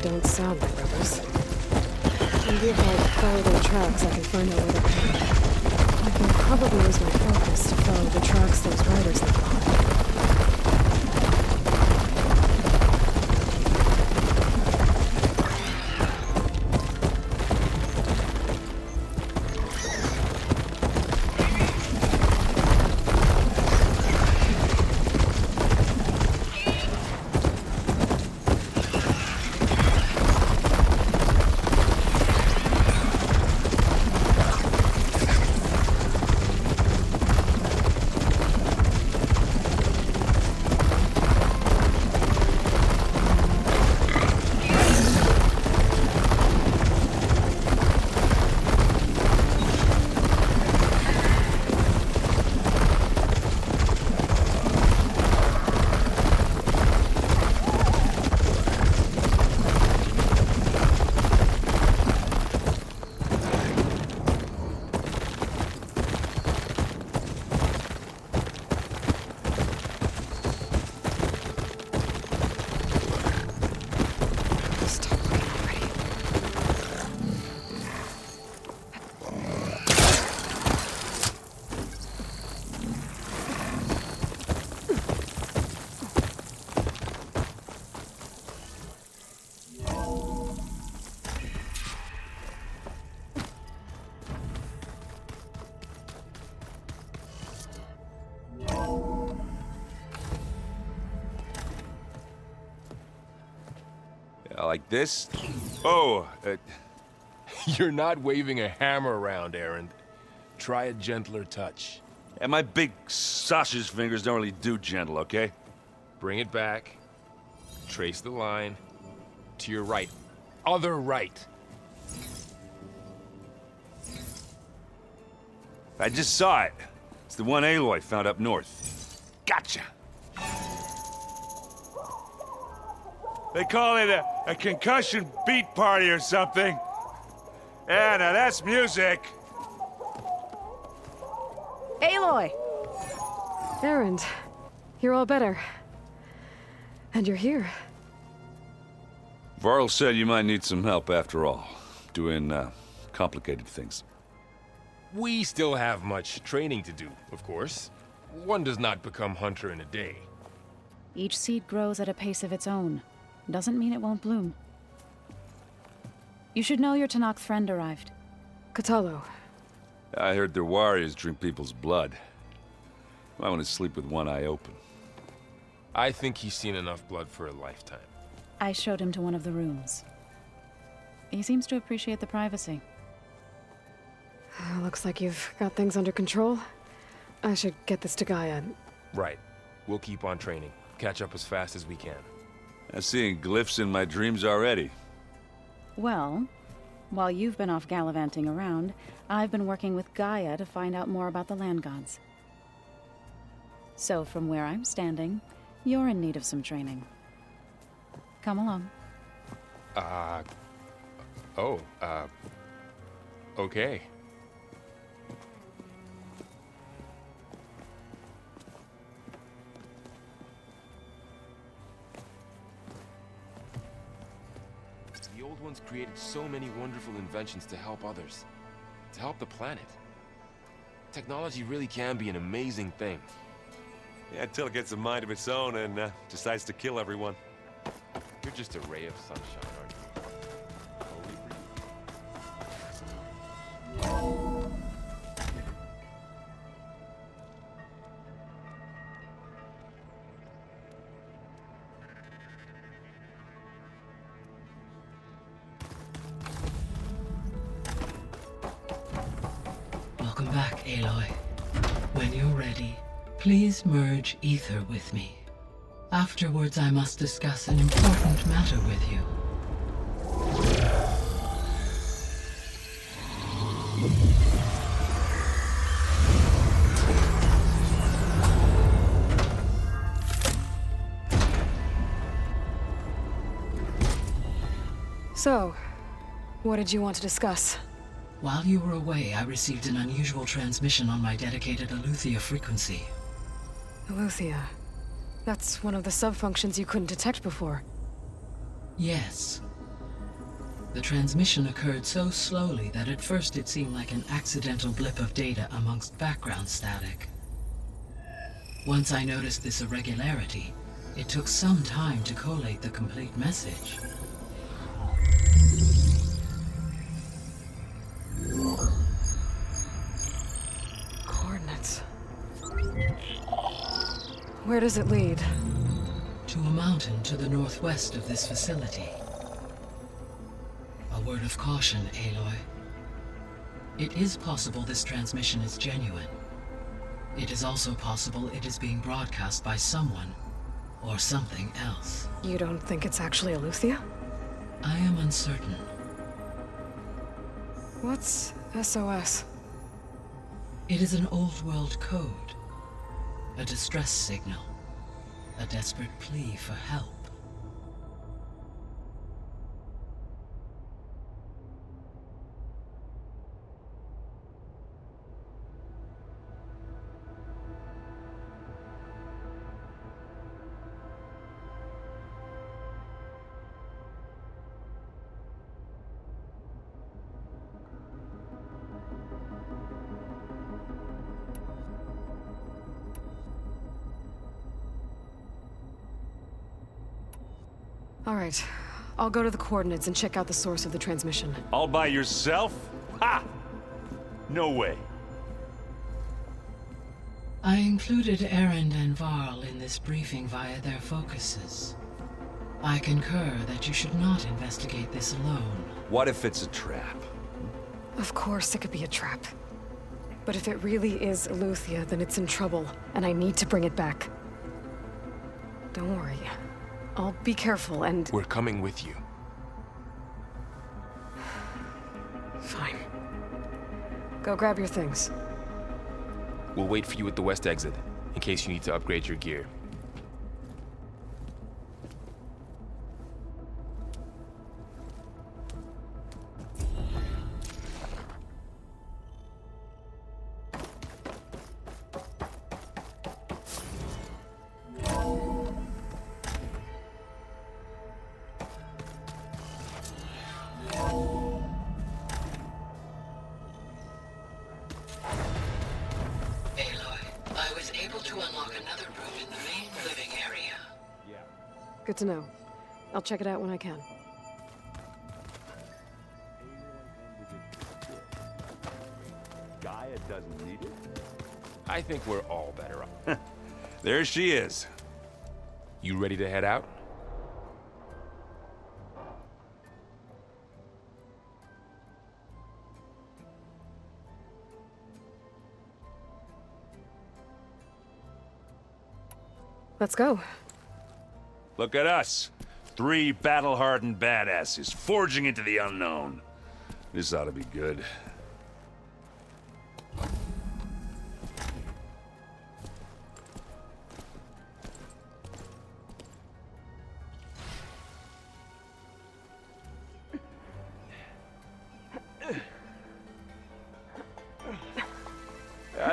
don't sound like rovers. Maybe if I follow their tracks, I can find out where they're headed. I can probably use my focus to follow the tracks those riders left behind. Like this? Oh, You're not waving a hammer around, Erend. Try a gentler touch. and my big sausage fingers don't really do gentle, okay? Bring it back. Trace the line. To your right. Other right. I just saw it. It's the one Aloy found up north. Gotcha! They call it a concussion beat party or something. Yeah, now that's music. Aloy! Erend, you're all better. And you're here. Varl said you might need some help after all. Doing, complicated things. We still have much training to do, of course. One does not become hunter in a day. Each seed grows at a pace of its own. Doesn't mean it won't bloom. You should know your Tenakth friend arrived. Kotallo. I heard their warriors drink people's blood. I want to sleep with one eye open. I think he's seen enough blood for a lifetime. I showed him to one of the rooms. He seems to appreciate the privacy. Looks like you've got things under control. I should get this to Gaia. Right. We'll keep on training. Catch up as fast as we can. I'm seeing glyphs in my dreams already. Well, while you've been off gallivanting around, I've been working with Gaia to find out more about the land gods. So from where I'm standing, you're in need of some training. Come along. Okay. The Old Ones created so many wonderful inventions to help others. To help the planet. Technology really can be an amazing thing. Yeah, until it gets a mind of its own and decides to kill everyone. You're just a ray of sunshine, aren't you? Only for you. Welcome back, Aloy. When you're ready, please merge ether with me. Afterwards, I must discuss an important matter with you. So, what did you want to discuss? While you were away, I received an unusual transmission on my dedicated Eleuthia frequency. Eleuthia. That's one of the sub-functions you couldn't detect before. Yes. The transmission occurred so slowly that at first it seemed like an accidental blip of data amongst background static. Once I noticed this irregularity, it took some time to collate the complete message. Coordinates. Where does it lead? To a mountain to the northwest of this facility. A word of caution, Aloy. It is possible this transmission is genuine. It is also possible it is being broadcast by someone or something else. You don't think it's actually Eleuthia? I am uncertain. What's SOS? It is an old world code. A distress signal. A desperate plea for help. All right. I'll go to the coordinates and check out the source of the transmission. All by yourself? Ha! No way. I included Erend and Varl in this briefing via their focuses. I concur that you should not investigate this alone. What if it's a trap? Of course it could be a trap. But if it really is Eleuthia, then it's in trouble, and I need to bring it back. Don't worry. I'll be careful and... We're coming with you. Fine. Go grab your things. We'll wait for you at the west exit, in case you need to upgrade your gear. Good to know. I'll check it out when I can. Gaia doesn't need it. I think we're all better off. There she is. You ready to head out? Let's go. Look at us. 3 battle-hardened badasses forging into the unknown. This ought to be good.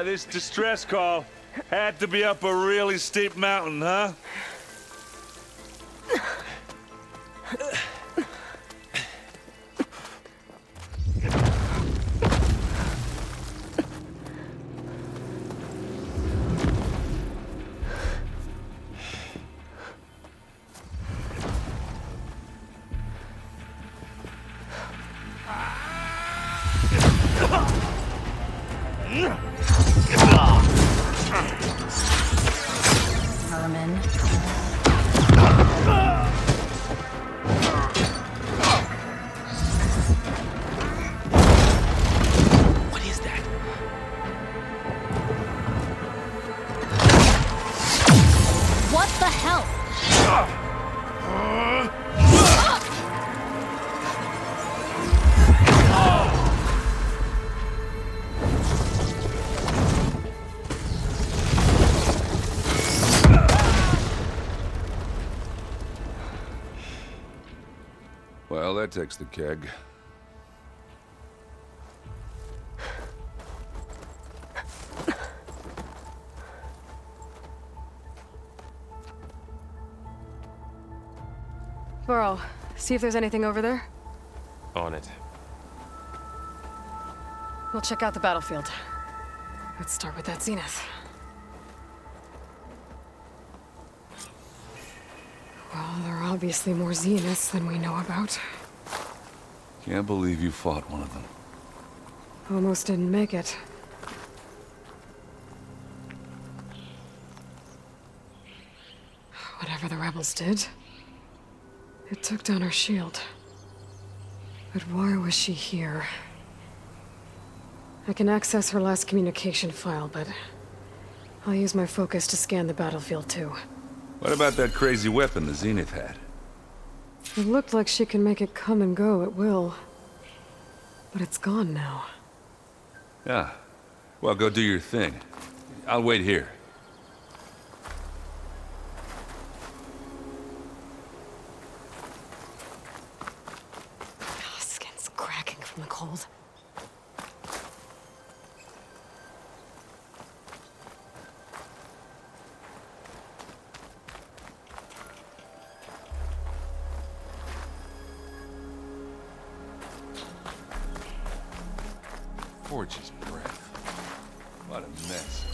This distress call had to be up a really steep mountain, huh? Herman. What is that? What the hell? Well, that takes the keg. Varl, see if there's anything over there. On it. We'll check out the battlefield. Let's start with that Zenith. Well, there are obviously more Zeniths than we know about. Can't believe you fought one of them. Almost didn't make it. Whatever the rebels did, it took down her shield. But why was she here? I can access her last communication file, but I'll use my focus to scan the battlefield too. What about that crazy weapon the Zenith had? It looked like she can make it come and go at will. But it's gone now. Yeah. Well, go do your thing. I'll wait here. Oh, skin's cracking from the cold. Forge's breath. What a mess.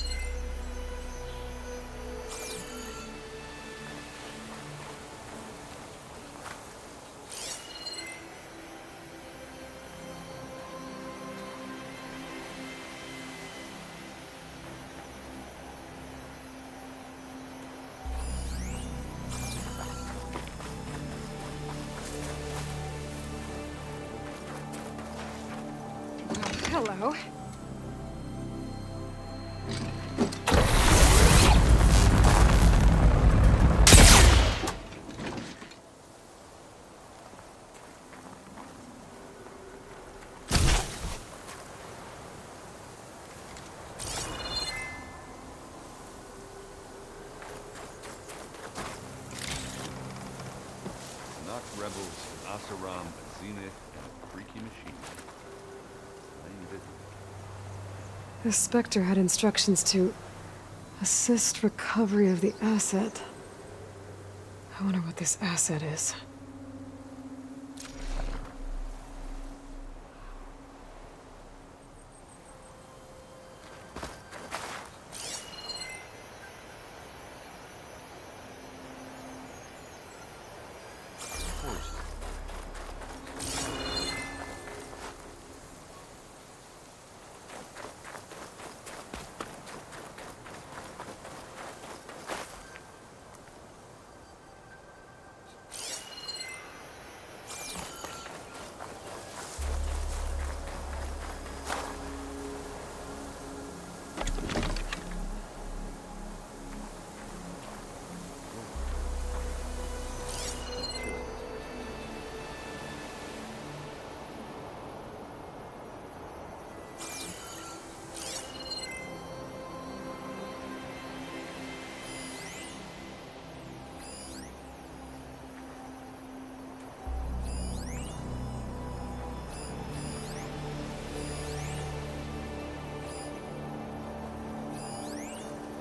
Hello. Knock rebels, Asaram, Zenith, and a freaky machine. The Spectre had instructions to assist recovery of the asset. I wonder what this asset is.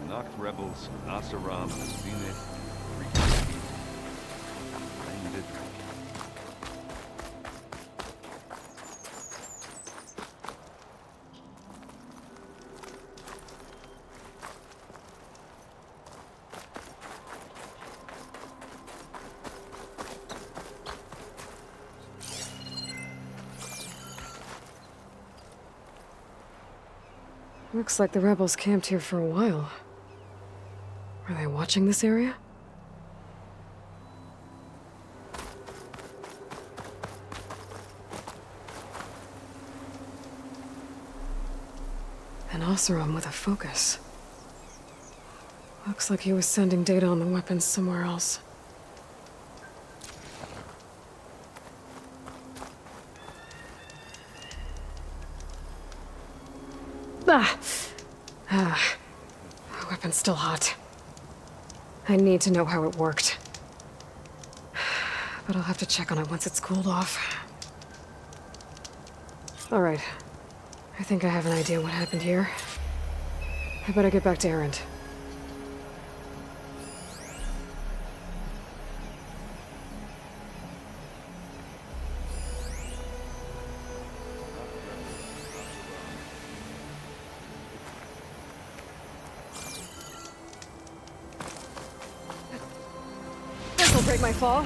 Knocked rebels, Asaram, Zenith, freaky machine. I need a drink. Looks like the rebels camped here for a while. Are they watching this area? An Oseram with a focus. Looks like he was sending data on the weapons somewhere else. The weapon's still hot. I need to know how it worked. But I'll have to check on it once it's cooled off. All right. I think I have an idea what happened here. I better get back to Erend. break my fall.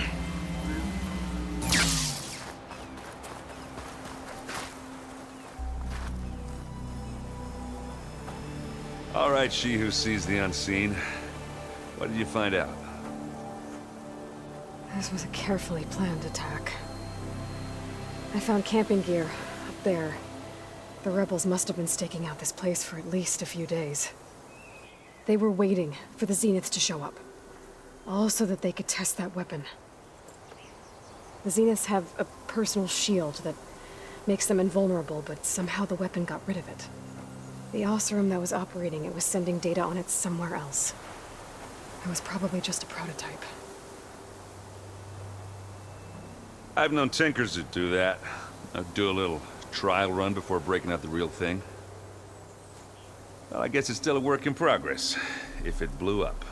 All right, she who sees the unseen. What did you find out? This was a carefully planned attack. I found camping gear up there. The rebels must have been staking out this place for at least a few days. They were waiting for the Zeniths to show up. All so that they could test that weapon. The Zeniths have a personal shield that makes them invulnerable, but somehow the weapon got rid of it. The Oseram that was operating it was sending data on it somewhere else. It was probably just a prototype. I've known tinkers that do that. I'd do a little trial run before breaking out the real thing. Well, I guess it's still a work in progress, if it blew up.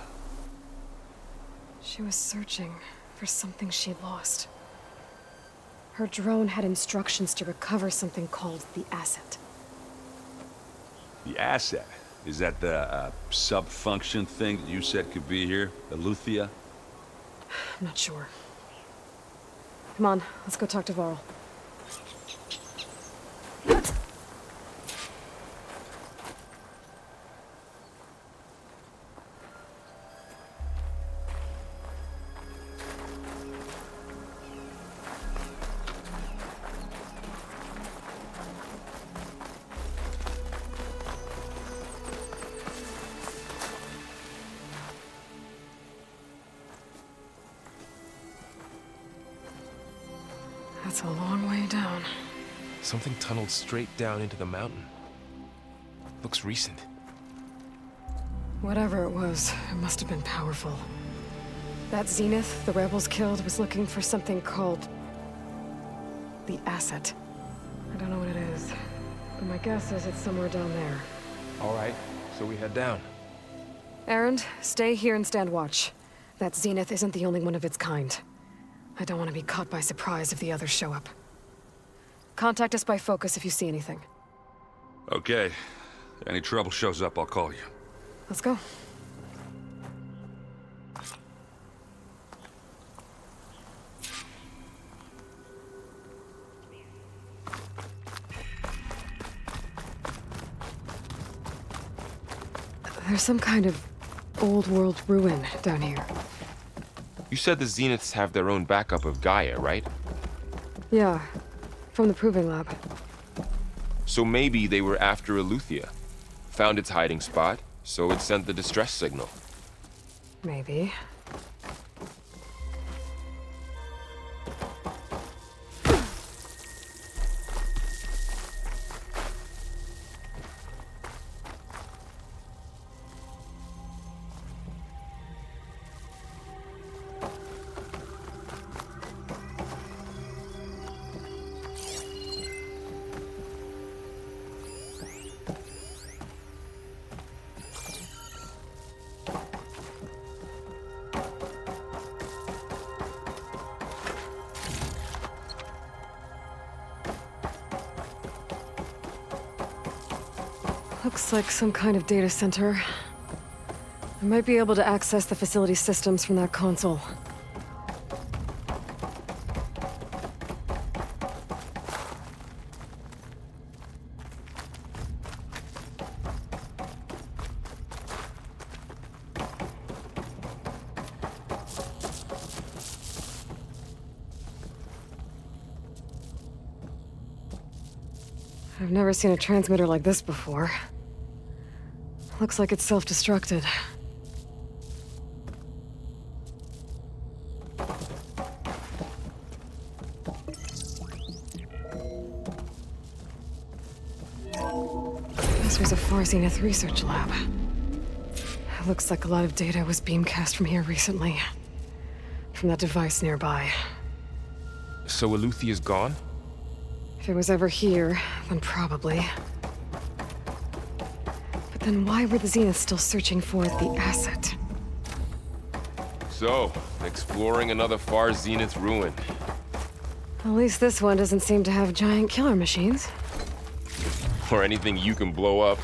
She was searching for something she lost. Her drone had instructions to recover something called the Asset. The asset? Is that the sub-function thing that you said could be here? Eleuthia? I'm not sure. Come on, let's go talk to Varl. That's a long way down. Something tunneled straight down into the mountain. Looks recent. Whatever it was, it must have been powerful. That Zenith the rebels killed was looking for something called the Asset. I don't know what it is, but my guess is it's somewhere down there. All right, so we head down. Erend, stay here and stand watch. That Zenith isn't the only one of its kind. I don't want to be caught by surprise if the others show up. Contact us by focus if you see anything. Okay. Any trouble shows up, I'll call you. Let's go. There's some kind of old world ruin down here. You said the Zeniths have their own backup of Gaia, right? Yeah, from the Proving Lab. So maybe they were after Eleuthia. Found its hiding spot, so it sent the distress signal. Maybe. Looks like some kind of data center. I might be able to access the facility systems from that console. I've never seen a transmitter like this before. Looks like it's self-destructed. This was a Far Zenith research lab. It looks like a lot of data was beamcast from here recently. From that device nearby. So Eleuthia's gone? If it was ever here, then probably. But then why were the Zeniths still searching for the Asset? So, exploring another Far Zenith ruin. At least this one doesn't seem to have giant killer machines. Or anything you can blow up.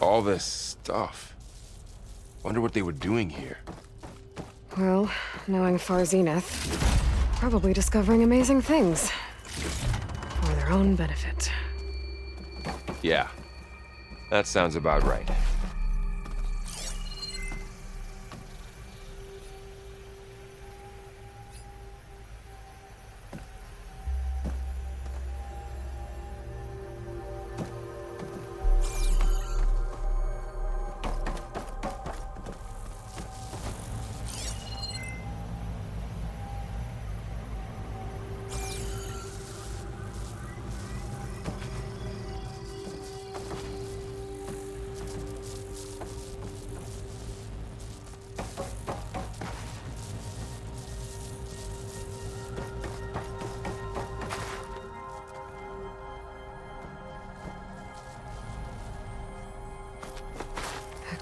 All this stuff. Wonder what they were doing here. Well, knowing Far Zenith, probably discovering amazing things. For their own benefit. Yeah, that sounds about right.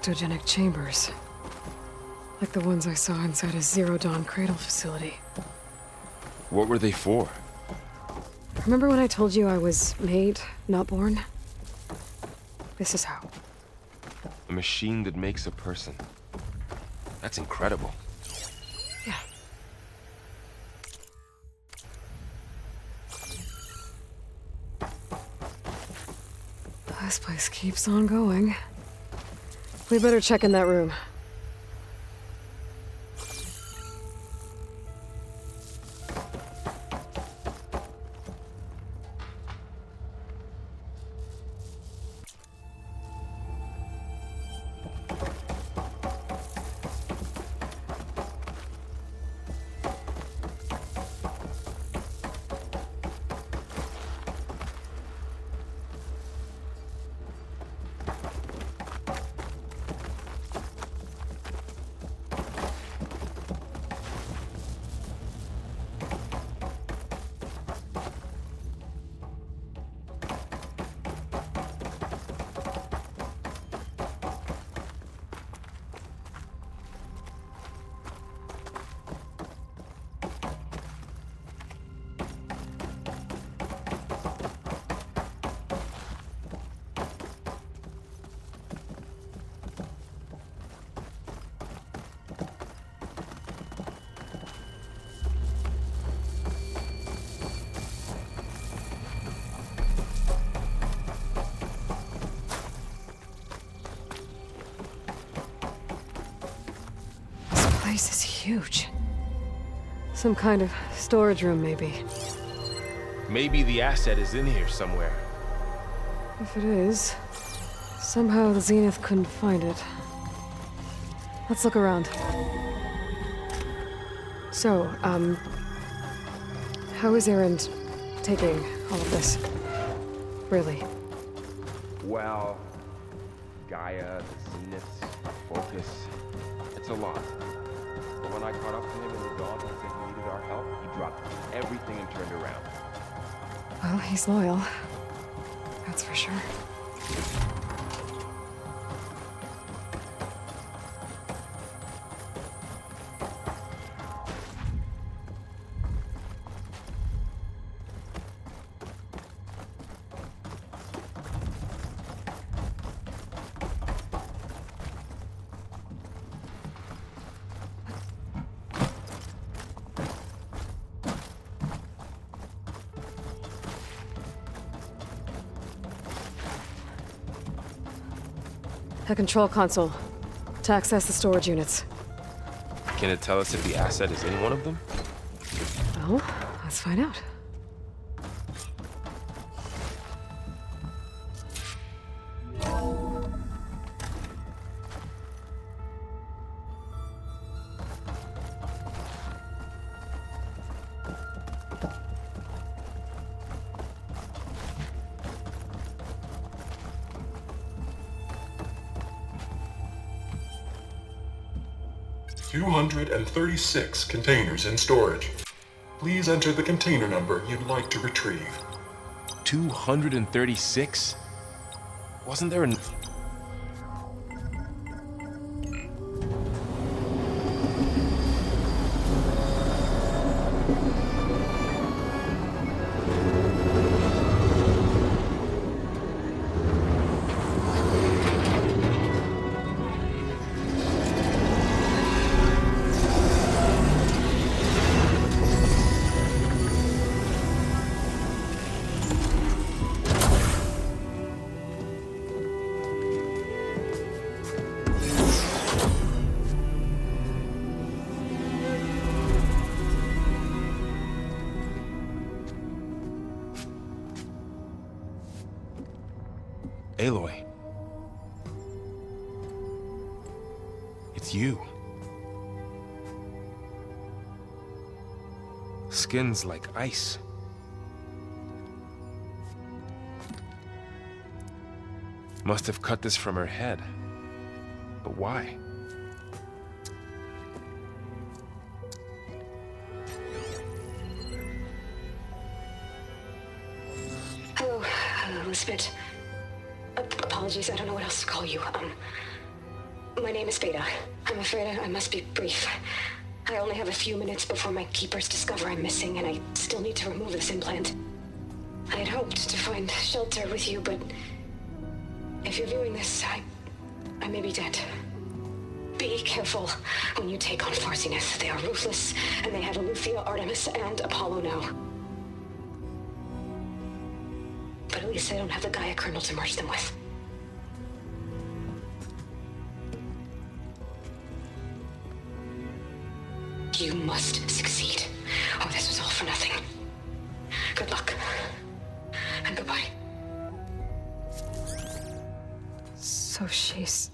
Ectogenic chambers. Like the ones I saw inside a Zero Dawn cradle facility. What were they for? Remember when I told you I was made, not born? This is how. A machine that makes a person. That's incredible. Yeah. This place keeps on going. We better check in that room. This place is huge. Some kind of storage room, maybe. Maybe the asset is in here somewhere. If it is, somehow the Zenith couldn't find it. Let's look around. So, how is Erend taking all of this? Really? Well, Gaia, the Zeniths, Focus. It's a lot. But when I caught up to him in the dawn and said he needed our help, he dropped everything and turned around. Well, he's loyal. That's for sure. A control console to access the storage units. Can it tell us if the asset is in one of them? Well, let's find out. $236 containers in storage. Please enter the container number you'd like to retrieve. 236? Wasn't there an... Aloy. It's you. Skin's like ice. Must have cut this from her head. But why? Hello, Elizabeth. Apologies, I don't know what else to call you. My name is Beta. I'm afraid I must be brief. I only have a few minutes before my keepers discover I'm missing, and I still need to remove this implant. I had hoped to find shelter with you, but if you're viewing this, I may be dead. Be careful when you take on Far Zenith. They are ruthless, and they have Eleuthia, Artemis, and Apollo now. But at least they don't have the Gaia kernel to merge them with. You must succeed, or this was all for nothing. Good luck. And goodbye. So she's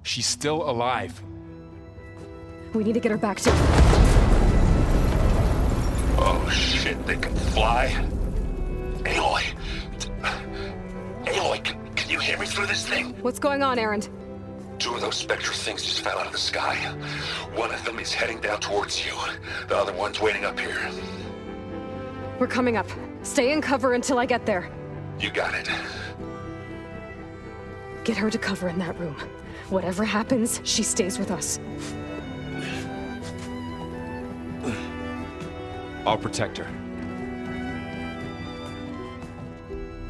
still alive. We need to get her back to... Oh shit, they can fly? Aloy! Aloy, can you hear me through this thing? What's going on, Erend? 2 of those Spectre things just fell out of the sky. One of them is heading down towards you. The other one's waiting up here. We're coming up. Stay in cover until I get there. You got it. Get her to cover in that room. Whatever happens, she stays with us. I'll protect her.